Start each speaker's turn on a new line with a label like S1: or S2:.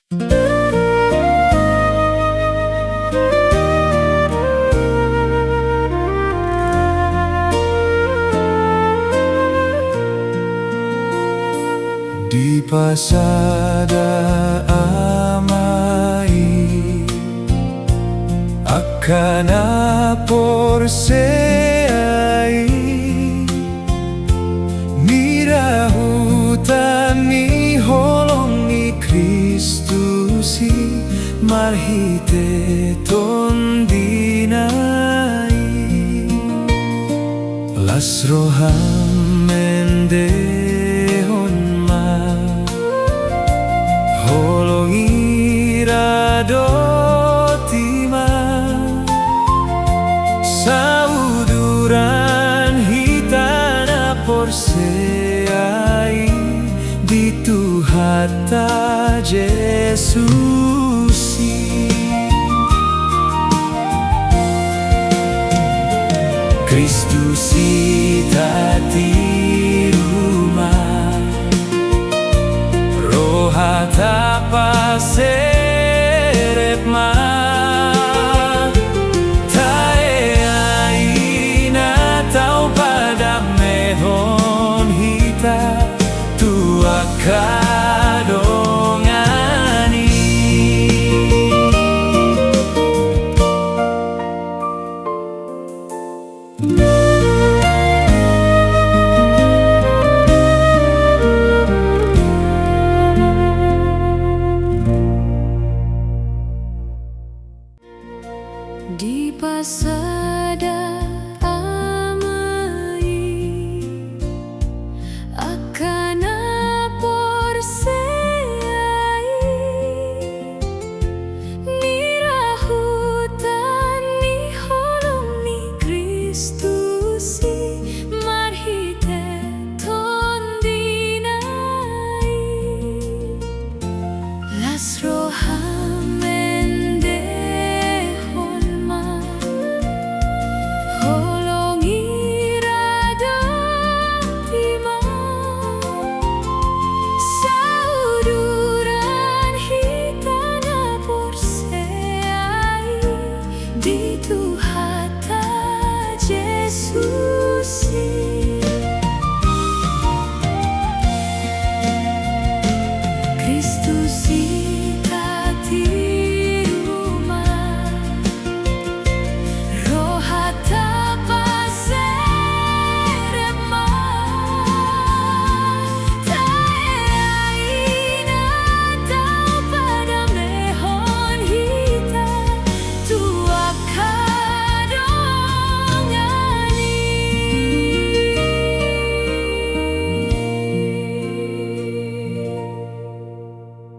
S1: Di pasada amai akan porseai ni rahutan ni holong ni Kristusi marhite tondinai las roham mendehon holong iradotima sauduran hitana porseai di Tuhata Yesusi Kristusi tati rumah rohata paserep ma tae aina tau pada mehon hita tua kadongani
S2: di pasada amai akan porseai ni rahutan ni holong ni Kristusi marhite tondinai las